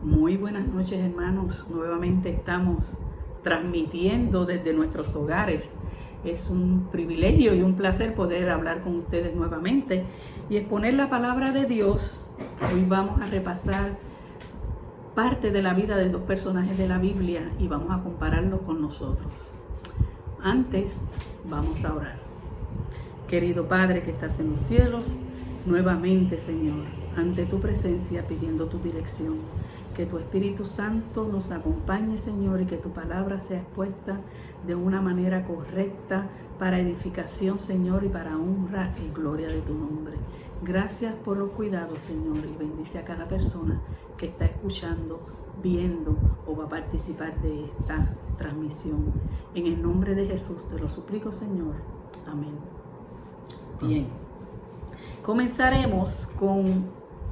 Muy buenas noches, hermanos. Nuevamente estamos transmitiendo desde nuestros hogares. Es un privilegio y un placer poder hablar con ustedes nuevamente y exponer la palabra de Dios. Hoy vamos a repasar parte de la vida de dos personajes de la Biblia y vamos a compararlos con nosotros. Antes, vamos a orar. Querido Padre que estás en los cielos, nuevamente, Señor, ante tu presencia pidiendo tu dirección. Que tu Espíritu Santo nos acompañe, Señor, y que tu palabra sea expuesta de una manera correcta para edificación, Señor, y para honra y gloria de tu nombre. Gracias por los cuidados, Señor, y bendice a cada persona que está escuchando, viendo o va a participar de esta transmisión. En el nombre de Jesús te lo suplico, Señor. Amén. Bien. Comenzaremos con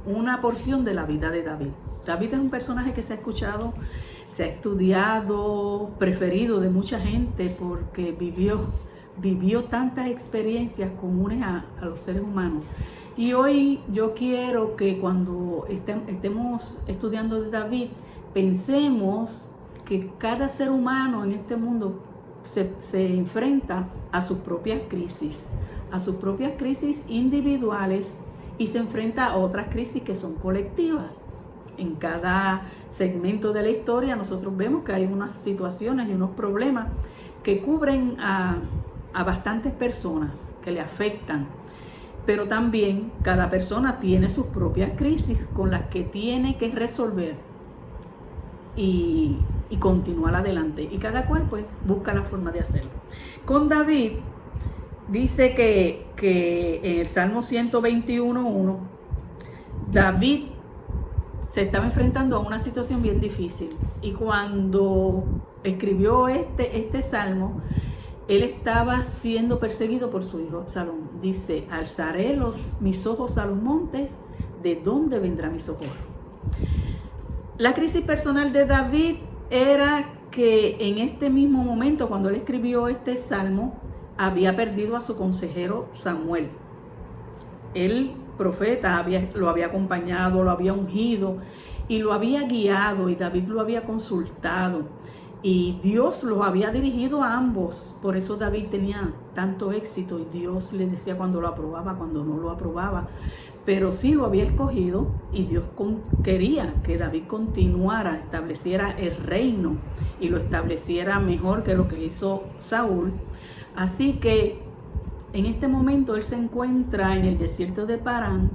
una porción de la vida de David. David es un personaje que se ha escuchado, se ha estudiado, preferido de mucha gente porque vivió tantas experiencias comunes a los seres humanos. Y hoy yo quiero que cuando estemos estudiando de David, pensemos que cada ser humano en este mundo se enfrenta a sus propias crisis individuales y se enfrenta a otras crisis que son colectivas. En cada segmento de la historia nosotros vemos que hay unas situaciones y unos problemas que cubren a bastantes personas, que le afectan. Pero también cada persona tiene sus propias crisis con las que tiene que resolver y continuar adelante. Y cada cual pues busca la forma de hacerlo. Con David dice que en el Salmo 121:1 David se estaba enfrentando a una situación bien difícil y cuando escribió este salmo, él estaba siendo perseguido por su hijo Absalón. Dice: alzaré mis ojos a los montes, ¿de dónde vendrá mi socorro? La crisis personal de David era que en este mismo momento, cuando él escribió este salmo, había perdido a su consejero Samuel. El profeta lo había acompañado, lo había ungido y lo había guiado, y David lo había consultado y Dios los había dirigido a ambos. Por eso David tenía tanto éxito y Dios le decía cuando lo aprobaba, cuando no lo aprobaba, pero sí lo había escogido y Dios quería que David continuara, estableciera el reino y lo estableciera mejor que lo que hizo Saúl. Así que en este momento él se encuentra en el desierto de Parán,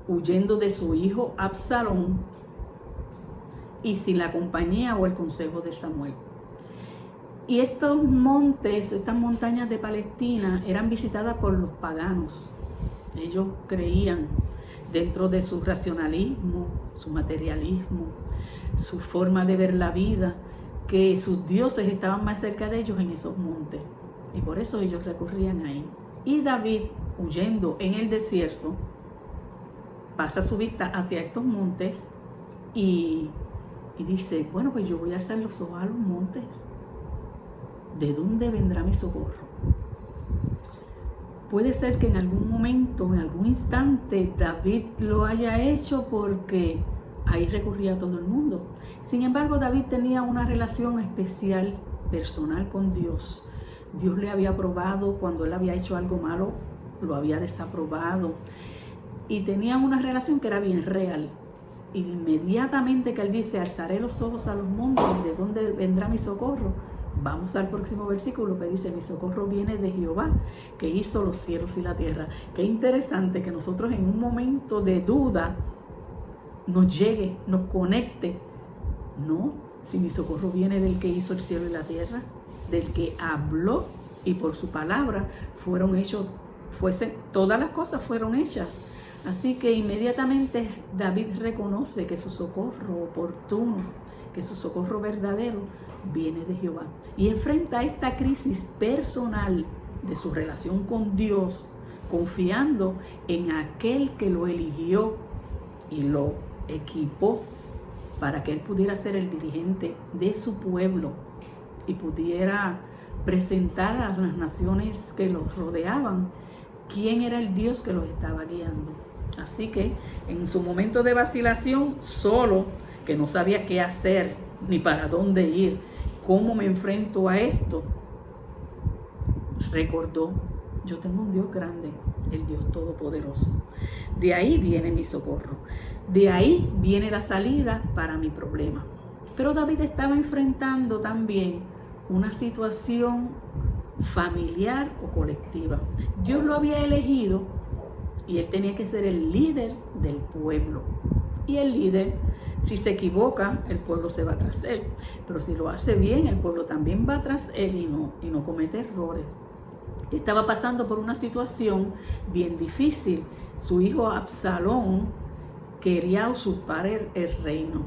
huyendo de su hijo Absalón y sin la compañía o el consejo de Samuel. Y estos montes, estas montañas de Palestina, eran visitadas por los paganos. Ellos creían, dentro de su racionalismo, su materialismo, su forma de ver la vida, que sus dioses estaban más cerca de ellos en esos montes. Y por eso ellos recurrían ahí. Y David, huyendo en el desierto, pasa su vista hacia estos montes y dice: bueno, pues yo voy a alzar los ojos a los montes. ¿De dónde vendrá mi socorro? Puede ser que en algún momento, en algún instante, David lo haya hecho porque ahí recurría todo el mundo. Sin embargo, David tenía una relación especial, personal con Dios. Dios le había aprobado cuando él había hecho algo malo, lo había desaprobado y tenía una relación que era bien real. Y inmediatamente que él dice: alzaré los ojos a los montes, ¿de dónde vendrá mi socorro? Vamos al próximo versículo que dice: mi socorro viene de Jehová, que hizo los cielos y la tierra. Qué interesante que nosotros en un momento de duda nos llegue, nos conecte. No, si mi socorro viene del que hizo el cielo y la tierra, del que habló y por su palabra todas las cosas fueron hechas. Así que inmediatamente David reconoce que su socorro oportuno, que su socorro verdadero viene de Jehová. Y enfrenta esta crisis personal de su relación con Dios, confiando en aquel que lo eligió y lo equipó para que él pudiera ser el dirigente de su pueblo y pudiera presentar a las naciones que los rodeaban quién era el Dios que los estaba guiando. Así que en su momento de vacilación, solo, que no sabía qué hacer ni para dónde ir, cómo me enfrento a esto, recordó: yo tengo un Dios grande, el Dios Todopoderoso. De ahí viene mi socorro. De ahí viene la salida para mi problema. Pero David estaba enfrentando también una situación familiar o colectiva. Dios lo había elegido y él tenía que ser el líder del pueblo. Y el líder, si se equivoca, el pueblo se va tras él. Pero si lo hace bien, el pueblo también va tras él y no comete errores. Estaba pasando por una situación bien difícil. Su hijo Absalón quería usurpar el reino.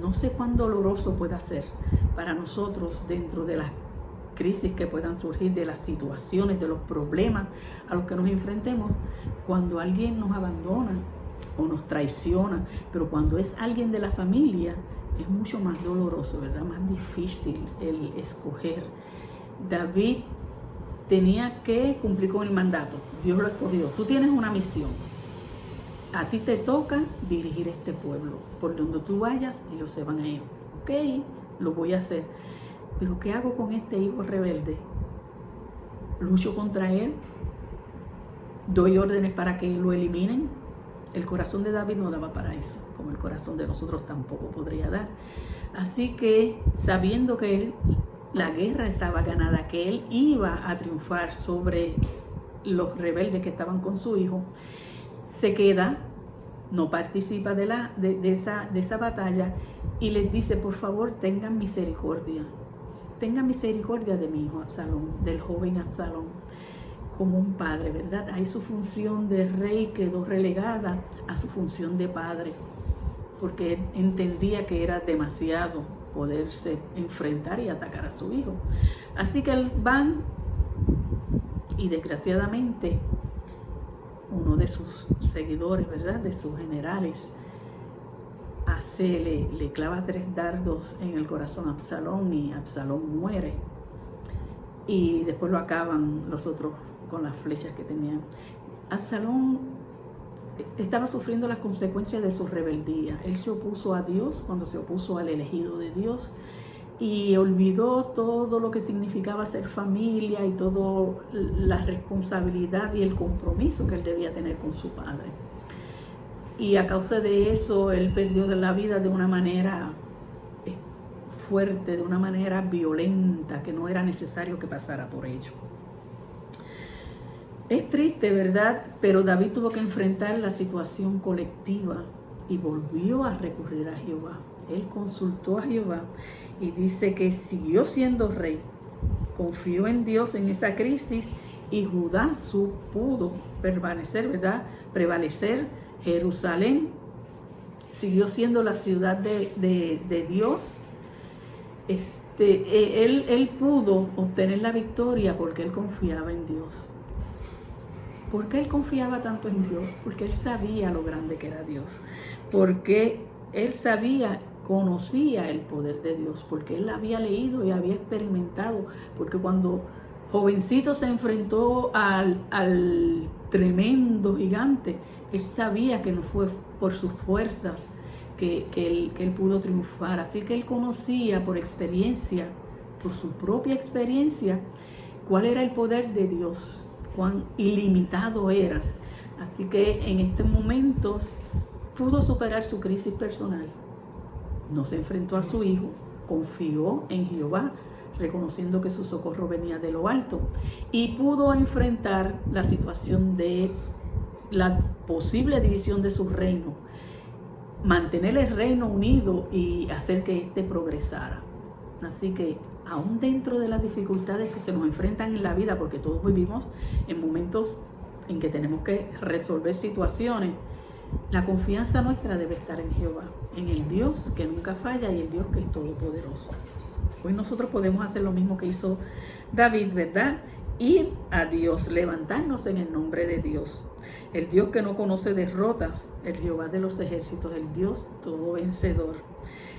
No sé cuán doloroso pueda ser para nosotros dentro de las crisis que puedan surgir, de las situaciones, de los problemas a los que nos enfrentemos, cuando alguien nos abandona o nos traiciona. Pero cuando es alguien de la familia, es mucho más doloroso, ¿verdad? Más difícil el escoger. David tenía que cumplir con el mandato. Dios lo escogió. Tú tienes una misión. A ti te toca dirigir este pueblo. Por donde tú vayas, ellos se van a ir. Ok, lo voy a hacer. Pero ¿qué hago con este hijo rebelde? ¿Lucho contra él? ¿Doy órdenes para que lo eliminen? El corazón de David no daba para eso, como el corazón de nosotros tampoco podría dar. Así que, sabiendo que la guerra estaba ganada, que él iba a triunfar sobre los rebeldes que estaban con su hijo, se queda, no participa de esa batalla y les dice: por favor, tengan misericordia de mi hijo Absalón, del joven Absalón, como un padre, ¿verdad? Ahí su función de rey quedó relegada a su función de padre, porque él entendía que era demasiado poderse enfrentar y atacar a su hijo. Así que van, y desgraciadamente uno de sus seguidores, ¿verdad?, de sus generales, le clava 3 dardos en el corazón a Absalón y Absalón muere. Y después lo acaban los otros con las flechas que tenían. Absalón estaba sufriendo las consecuencias de su rebeldía. Él se opuso a Dios cuando se opuso al elegido de Dios y olvidó todo lo que significaba ser familia y toda la responsabilidad y el compromiso que él debía tener con su padre. Y a causa de eso, él perdió la vida de una manera fuerte, de una manera violenta, que no era necesario que pasara por ello. Es triste, ¿verdad? Pero David tuvo que enfrentar la situación colectiva y volvió a recurrir a Jehová. Él consultó a Jehová y dice que siguió siendo rey, confió en Dios en esa crisis y Judá pudo permanecer, ¿verdad?, prevalecer. Jerusalén siguió siendo la ciudad de Dios. Él pudo obtener la victoria porque él confiaba en Dios. ¿Por qué él confiaba tanto en Dios? Porque él sabía lo grande que era Dios. Porque él conocía el poder de Dios. Porque él había leído y había experimentado. Porque cuando jovencito se enfrentó al tremendo gigante, él sabía que no fue por sus fuerzas que él pudo triunfar. Así que él conocía por experiencia, por su propia experiencia, cuál era el poder de Dios, cuán ilimitado era. Así que en estos momentos pudo superar su crisis personal. No se enfrentó a su hijo, confió en Jehová, reconociendo que su socorro venía de lo alto, y pudo enfrentar la situación de la posible división de su reino, mantener el reino unido y hacer que éste progresara. Así que aún dentro de las dificultades que se nos enfrentan en la vida, porque todos vivimos en momentos en que tenemos que resolver situaciones, la confianza nuestra debe estar en Jehová, en el Dios que nunca falla y el Dios que es todopoderoso. Hoy nosotros podemos hacer lo mismo que hizo David, ¿verdad? Ir a Dios, levantarnos en el nombre de Dios. El Dios que no conoce derrotas, el Jehová de los ejércitos, el Dios todo vencedor.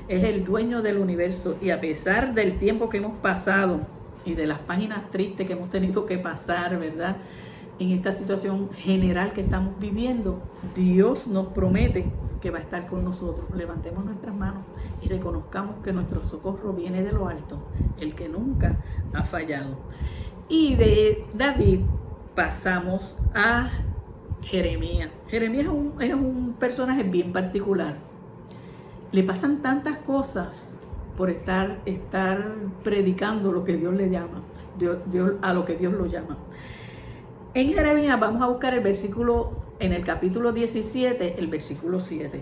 Es el dueño del universo y a pesar del tiempo que hemos pasado y de las páginas tristes que hemos tenido que pasar, ¿verdad?, en esta situación general que estamos viviendo, Dios nos promete que va a estar con nosotros. Levantemos nuestras manos y reconozcamos que nuestro socorro viene de lo alto, el que nunca ha fallado. Y de David pasamos a Jeremías. Jeremías es un personaje bien particular. Le pasan tantas cosas por estar predicando lo que Dios le llama, a lo que Dios lo llama. En Jeremías vamos a buscar el versículo, en el capítulo 17, el versículo 7,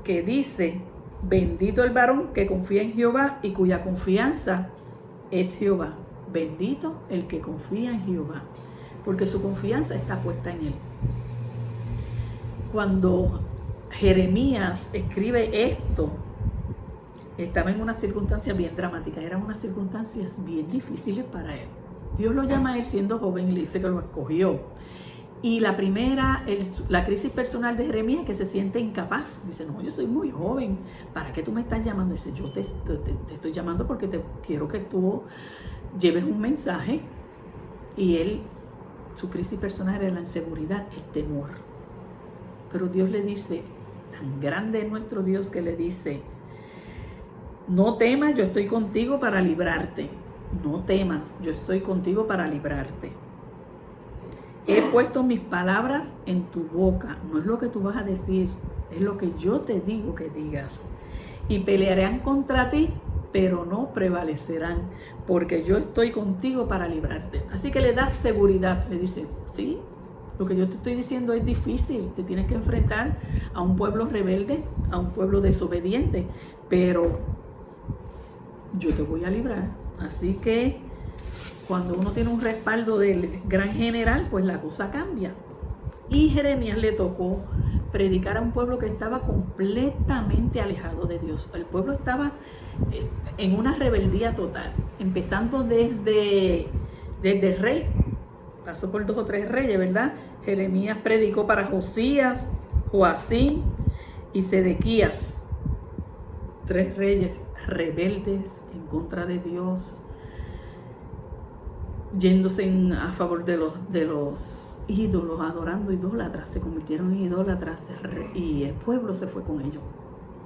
que dice: bendito el varón que confía en Jehová y cuya confianza es Jehová. Bendito el que confía en Jehová, porque su confianza está puesta en él. Cuando Jeremías escribe esto, estaba en unas circunstancias bien dramáticas, eran unas circunstancias bien difíciles para él. Dios lo llama a él siendo joven y le dice que lo escogió. Y la primera, la crisis personal de Jeremías, que se siente incapaz. Dice: no, yo soy muy joven, ¿para qué tú me estás llamando? Dice: yo te estoy llamando porque quiero que tú lleves un mensaje. Y su crisis personal era la inseguridad, el temor. Pero Dios le dice, tan grande es nuestro Dios, que le dice: no temas, yo estoy contigo para librarte. No temas, yo estoy contigo para librarte. He puesto mis palabras en tu boca. No es lo que tú vas a decir, es lo que yo te digo que digas. Y pelearán contra ti, pero no prevalecerán, porque yo estoy contigo para librarte. Así que le da seguridad. Le dice: sí, lo que yo te estoy diciendo es difícil. Te tienes que enfrentar a un pueblo rebelde, a un pueblo desobediente, pero yo te voy a librar. Así que cuando uno tiene un respaldo del gran general, pues la cosa cambia. Y Jeremías le tocó predicar a un pueblo que estaba completamente alejado de Dios. El pueblo estaba en una rebeldía total, empezando desde el rey. Pasó por 2 o 3 reyes, ¿verdad? Jeremías predicó para Josías, Joacim y Sedequías. 3 reyes rebeldes en contra de Dios, yéndose a favor de los ídolos, adorando idólatras, se convirtieron en idólatras y el pueblo se fue con ellos.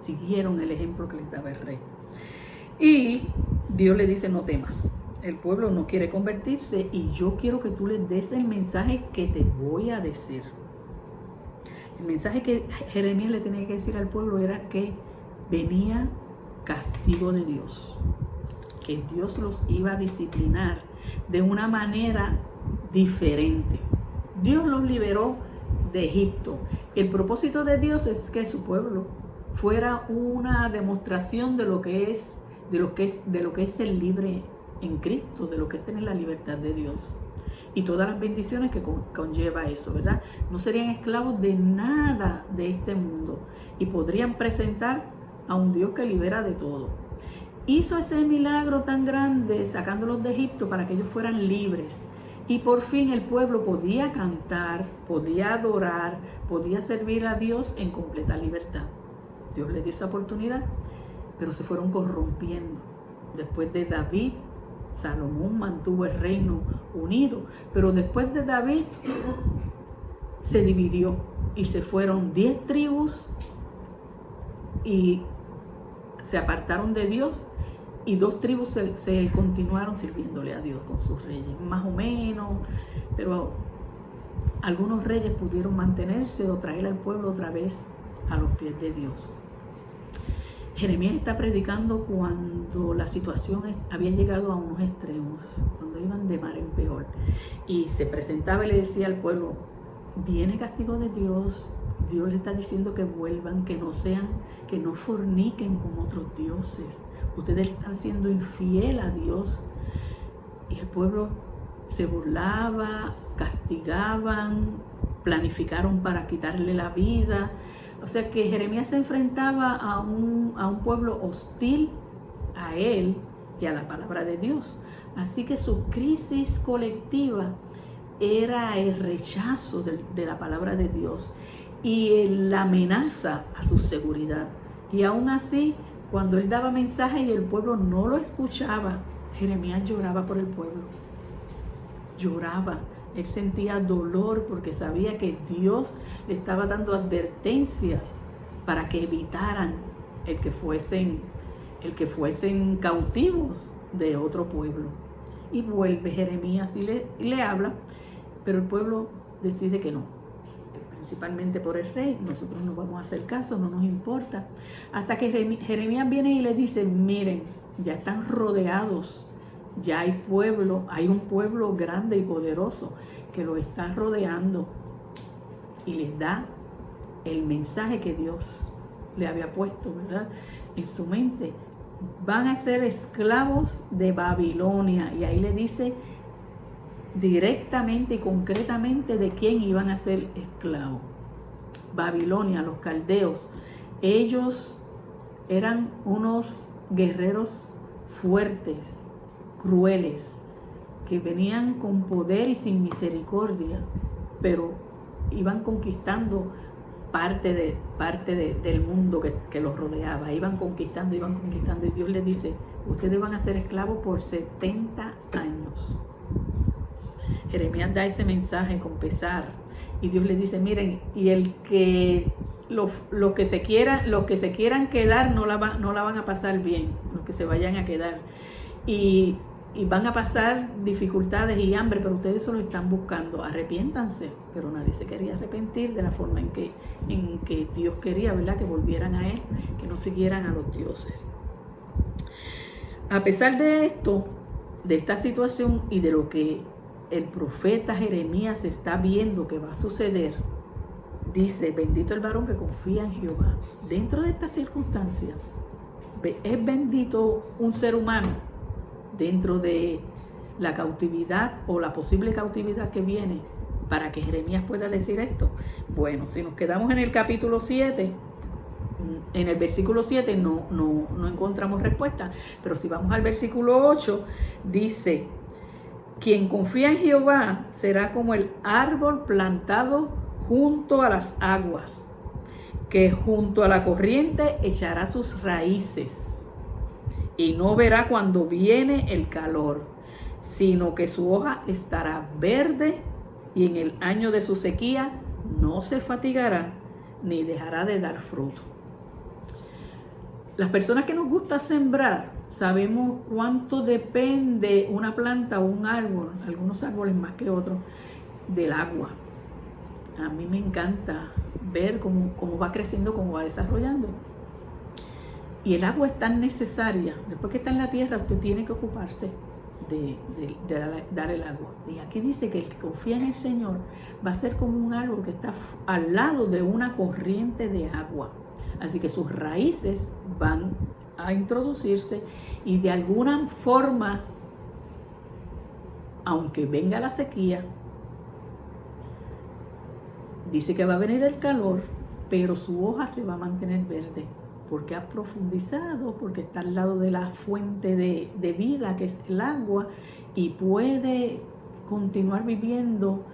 Siguieron el ejemplo que les daba el rey. Y Dios le dice: no temas, el pueblo no quiere convertirse y yo quiero que tú les des el mensaje que te voy a decir. El mensaje que Jeremías le tenía que decir al pueblo era que venía castigo de Dios, que Dios los iba a disciplinar de una manera diferente. Dios los liberó de Egipto. El propósito de Dios es que su pueblo fuera una demostración de lo que es ser libre en Cristo, de lo que es tener la libertad de Dios y todas las bendiciones que conlleva eso, ¿verdad? No serían esclavos de nada de este mundo y podrían presentar a un Dios que libera de todo. Hizo ese milagro tan grande sacándolos de Egipto para que ellos fueran libres. Y por fin el pueblo podía cantar, podía adorar, podía servir a Dios en completa libertad. Dios les dio esa oportunidad, pero se fueron corrompiendo. Después de David, Salomón mantuvo el reino unido, pero después de David se dividió y se fueron 10 tribus y se apartaron de Dios, y 2 tribus se continuaron sirviéndole a Dios con sus reyes, más o menos, pero algunos reyes pudieron mantenerse o traer al pueblo otra vez a los pies de Dios. Jeremías está predicando cuando la situación había llegado a unos extremos, cuando iban de mal en peor, y se presentaba y le decía al pueblo: viene castigo de Dios. Dios le está diciendo que vuelvan, que no forniquen con otros dioses. Ustedes están siendo infiel a Dios. Y el pueblo se burlaba, castigaban, planificaron para quitarle la vida. O sea que Jeremías se enfrentaba a un pueblo hostil a él y a la palabra de Dios. Así que su crisis colectiva era el rechazo de la palabra de Dios y la amenaza a su seguridad. Y aún así, cuando él daba mensaje y el pueblo no lo escuchaba, Jeremías lloraba por el pueblo. Lloraba. Él sentía dolor porque sabía que Dios le estaba dando advertencias para que evitaran el que fuesen cautivos de otro pueblo. Y vuelve Jeremías y le habla, pero el pueblo decide que no, principalmente por el rey. Nosotros no vamos a hacer caso, no nos importa, hasta que Jeremías viene y le dice: miren, ya están rodeados, ya hay un pueblo grande y poderoso que lo está rodeando, y les da el mensaje que Dios le había puesto, ¿verdad?, en su mente. Van a ser esclavos de Babilonia, y ahí le dice directamente y concretamente de quién iban a ser esclavos. Babilonia, los caldeos, ellos eran unos guerreros fuertes, crueles, que venían con poder y sin misericordia, pero iban conquistando parte del mundo que los rodeaba. Iban conquistando, y Dios les dice: ustedes van a ser esclavos por 70 años. Jeremías da ese mensaje con pesar, y Dios les dice: miren, y los que se quieran quedar no la van a pasar bien, los que se vayan a quedar, y van a pasar dificultades y hambre, pero ustedes solo están buscando, arrepiéntanse. Pero nadie se quería arrepentir de la forma en que Dios quería, ¿verdad?, que volvieran a Él, que no siguieran a los dioses. A pesar de esto, de esta situación y de lo que el profeta Jeremías está viendo que va a suceder, dice: bendito el varón que confía en Jehová. Dentro de estas circunstancias, es bendito un ser humano dentro de la cautividad o la posible cautividad que viene, para que Jeremías pueda decir esto. Bueno, si nos quedamos en el capítulo 7, en el versículo 7 no encontramos respuesta, pero si vamos al versículo 8, dice: quien confía en Jehová será como el árbol plantado junto a las aguas, que junto a la corriente echará sus raíces, y no verá cuando viene el calor, sino que su hoja estará verde, y en el año de su sequía no se fatigará, ni dejará de dar fruto. Las personas que nos gusta sembrar sabemos cuánto depende una planta o un árbol, algunos árboles más que otros, del agua. A mí me encanta ver cómo va creciendo, cómo va desarrollando. Y el agua es tan necesaria. Después que está en la tierra, usted tiene que ocuparse de dar el agua. Y aquí dice que el que confía en el Señor va a ser como un árbol que está al lado de una corriente de agua. Así que sus raíces van a introducirse, y de alguna forma, aunque venga la sequía, dice que va a venir el calor, pero su hoja se va a mantener verde, porque ha profundizado, porque está al lado de la fuente de vida, que es el agua, y puede continuar viviendo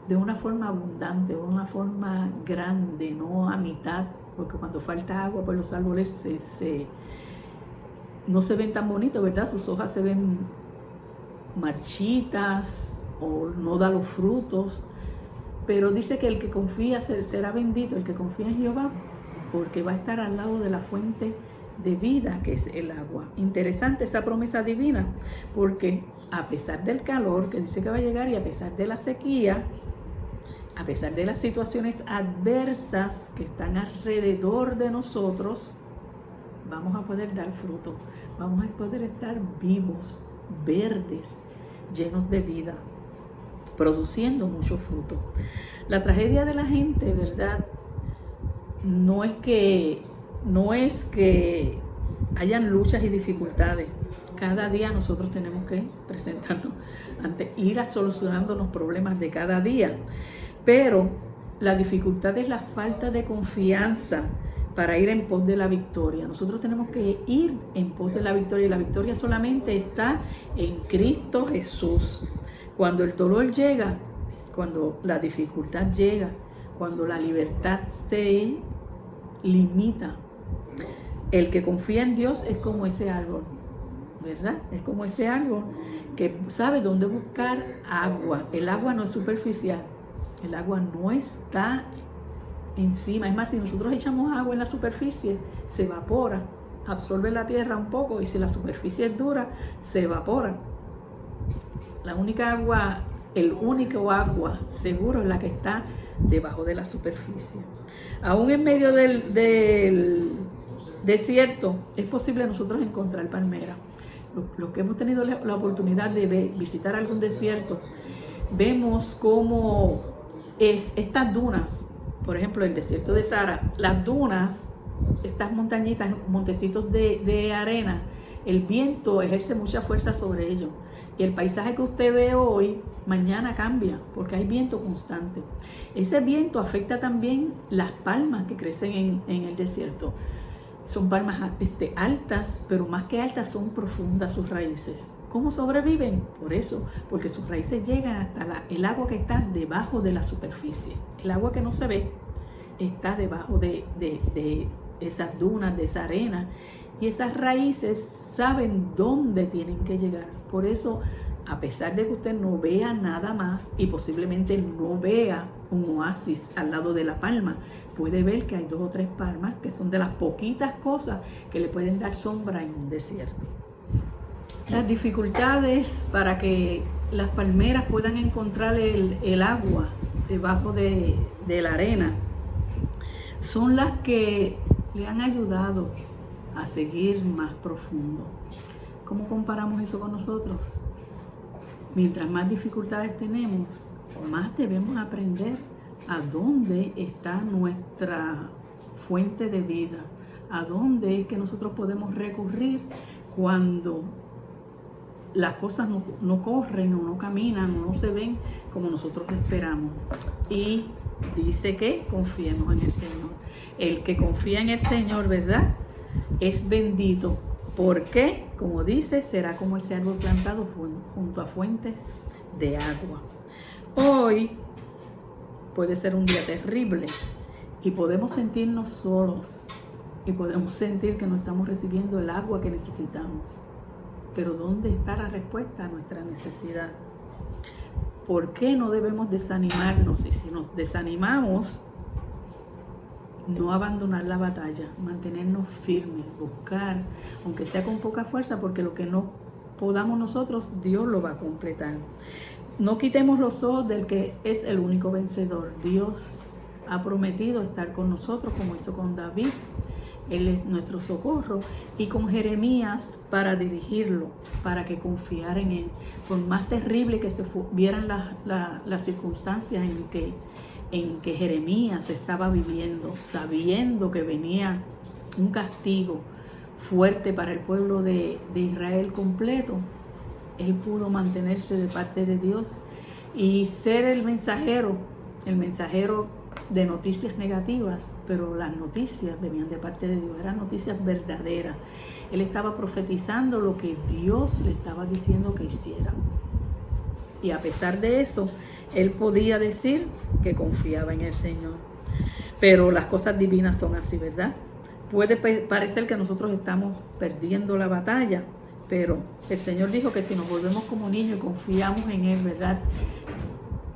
de una forma abundante, de una forma grande, no a mitad, porque cuando falta agua, pues los árboles no se ven tan bonitos, ¿verdad? Sus hojas se ven marchitas o no da los frutos. Pero dice que el que confía será bendito, el que confía en Jehová, porque va a estar al lado de la fuente de vida, que es el agua. Interesante esa promesa divina, porque a pesar del calor que dice que va a llegar, y a pesar de la sequía, a pesar de las situaciones adversas que están alrededor de nosotros, vamos a poder dar fruto, vamos a poder estar vivos, verdes, llenos de vida, produciendo mucho fruto. La tragedia de la gente, ¿verdad?, no es que hayan luchas y dificultades. Cada día nosotros tenemos que presentarnos ir a solucionando los problemas de cada día. Pero la dificultad es la falta de confianza para ir en pos de la victoria. Nosotros tenemos que ir en pos de la victoria, y la victoria solamente está en Cristo Jesús. Cuando el dolor llega, cuando la dificultad llega, cuando la libertad se limita, el que confía en Dios es como ese árbol, ¿verdad? Es como ese árbol que sabe dónde buscar agua. El agua no es superficial, el agua no está encima. Es más, si nosotros echamos agua en la superficie, se evapora, absorbe la tierra un poco, y si la superficie es dura, se evapora. La única agua, el único agua seguro es la que está debajo de la superficie. Aún en medio del desierto es posible nosotros encontrar palmeras. Los que hemos tenido la oportunidad de visitar algún desierto, vemos cómo estas dunas, por ejemplo el desierto de Sahara, las dunas, estas montañitas, montecitos de arena, el viento ejerce mucha fuerza sobre ellos. Y el paisaje que usted ve hoy, mañana cambia, porque hay viento constante. Ese viento afecta también las palmas que crecen en el desierto. Son palmas altas, pero más que altas son profundas sus raíces. ¿Cómo sobreviven? Por eso, porque sus raíces llegan hasta el agua que está debajo de la superficie. El agua que no se ve está debajo de esas dunas, de esa arena. Y esas raíces saben dónde tienen que llegar. Por eso, a pesar de que usted no vea nada más y posiblemente no vea un oasis al lado de la palma, puede ver que hay 2 o 3 palmas que son de las poquitas cosas que le pueden dar sombra en un desierto. Las dificultades para que las palmeras puedan encontrar el agua debajo de la arena son las que le han ayudado a seguir más profundo. ¿Cómo comparamos eso con nosotros? Mientras más dificultades tenemos, más debemos aprender a dónde está nuestra fuente de vida, a dónde es que nosotros podemos recurrir cuando las cosas no corren o no caminan o no se ven como nosotros esperamos. Y dice que confiemos en el Señor. El que confía en el Señor, ¿verdad?, es bendito, porque, como dice, será como ese árbol plantado junto a fuentes de agua. Hoy puede ser un día terrible y podemos sentirnos solos y podemos sentir que no estamos recibiendo el agua que necesitamos. Pero ¿dónde está la respuesta a nuestra necesidad? ¿Por qué no debemos desanimarnos? Y si nos desanimamos, no abandonar la batalla, mantenernos firmes, buscar, aunque sea con poca fuerza, porque lo que no podamos nosotros, Dios lo va a completar. No quitemos los ojos del que es el único vencedor. Dios ha prometido estar con nosotros, como hizo con David. Él es nuestro socorro, y con Jeremías para dirigirlo, para que confiara en él. Por más terrible que se vieran las circunstancias en que Jeremías estaba viviendo, sabiendo que venía un castigo fuerte para el pueblo de Israel completo, él pudo mantenerse de parte de Dios y ser el mensajero de noticias negativas, pero las noticias venían de parte de Dios, eran noticias verdaderas. Él estaba profetizando lo que Dios le estaba diciendo que hiciera. Y a pesar de eso, él podía decir que confiaba en el Señor. Pero las cosas divinas son así, ¿verdad? Puede parecer que nosotros estamos perdiendo la batalla, pero el Señor dijo que si nos volvemos como niños y confiamos en Él, ¿verdad?,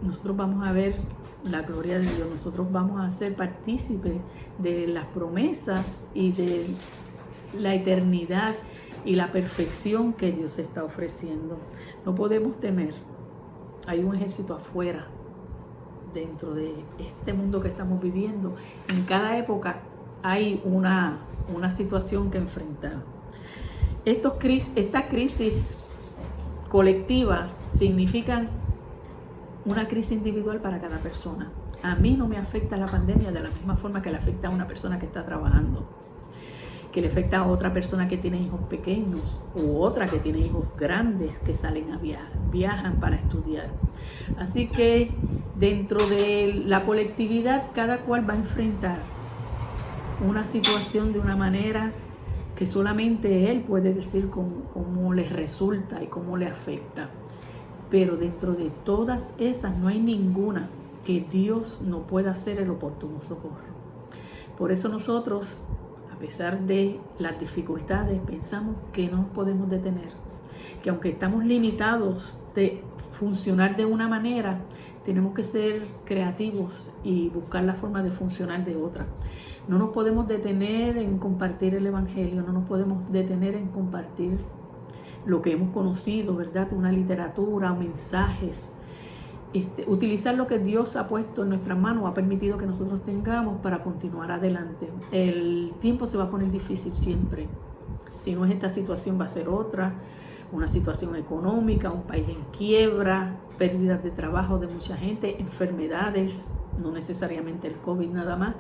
nosotros vamos a ver la gloria de Dios, nosotros vamos a ser partícipes de las promesas y de la eternidad y la perfección que Dios está ofreciendo. No podemos temer. Hay un ejército afuera, dentro de este mundo que estamos viviendo. En cada época hay una situación que enfrentar. Estas crisis colectivas significan una crisis individual para cada persona. A mí no me afecta la pandemia de la misma forma que le afecta a una persona que está trabajando, que le afecta a otra persona que tiene hijos pequeños u otra que tiene hijos grandes que salen a viajan para estudiar. Así que dentro de la colectividad cada cual va a enfrentar una situación de una manera que solamente él puede decir cómo le resulta y cómo le afecta. Pero dentro de todas esas no hay ninguna que Dios no pueda hacer el oportuno socorro. Por eso nosotros, a pesar de las dificultades, pensamos que no nos podemos detener, que aunque estamos limitados de funcionar de una manera, tenemos que ser creativos y buscar la forma de funcionar de otra. No nos podemos detener en compartir el Evangelio, no nos podemos detener en compartir lo que hemos conocido, ¿verdad? Una literatura, mensajes. Utilizar lo que Dios ha puesto en nuestras manos, ha permitido que nosotros tengamos para continuar adelante. El tiempo se va a poner difícil siempre. Si no es esta situación, va a ser otra. Una situación económica, un país en quiebra, pérdidas de trabajo de mucha gente, enfermedades, no necesariamente el COVID nada más.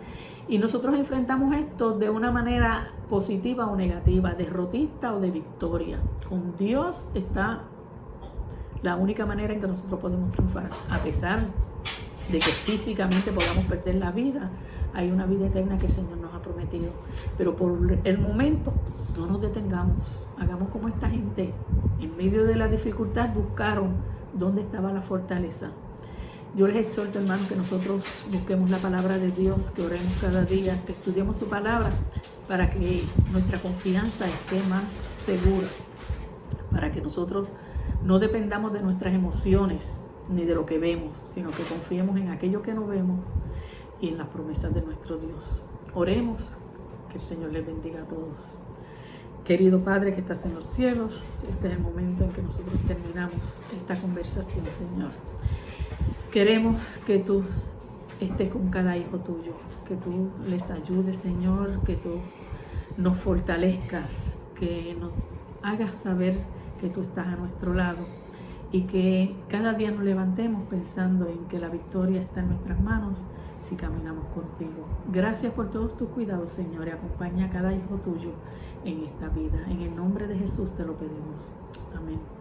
Y nosotros enfrentamos esto de una manera positiva o negativa, derrotista o de victoria. Con Dios está la única manera en que nosotros podemos triunfar. A pesar de que físicamente podamos perder la vida, hay una vida eterna que el Señor nos ha prometido. Pero por el momento, no nos detengamos. Hagamos como esta gente. En medio de la dificultad buscaron dónde estaba la fortaleza. Yo les exhorto, hermanos, que nosotros busquemos la palabra de Dios, que oremos cada día, que estudiemos su palabra para que nuestra confianza esté más segura, para que nosotros no dependamos de nuestras emociones ni de lo que vemos, sino que confiemos en aquello que no vemos y en las promesas de nuestro Dios. Oremos, que el Señor les bendiga a todos. Querido Padre que estás en los cielos, este es el momento en que nosotros terminamos esta conversación, Señor. Queremos que tú estés con cada hijo tuyo, que tú les ayudes, Señor, que tú nos fortalezcas, que nos hagas saber que tú estás a nuestro lado y que cada día nos levantemos pensando en que la victoria está en nuestras manos si caminamos contigo. Gracias por todos tus cuidados, Señor, y acompaña a cada hijo tuyo en esta vida. En el nombre de Jesús te lo pedimos. Amén.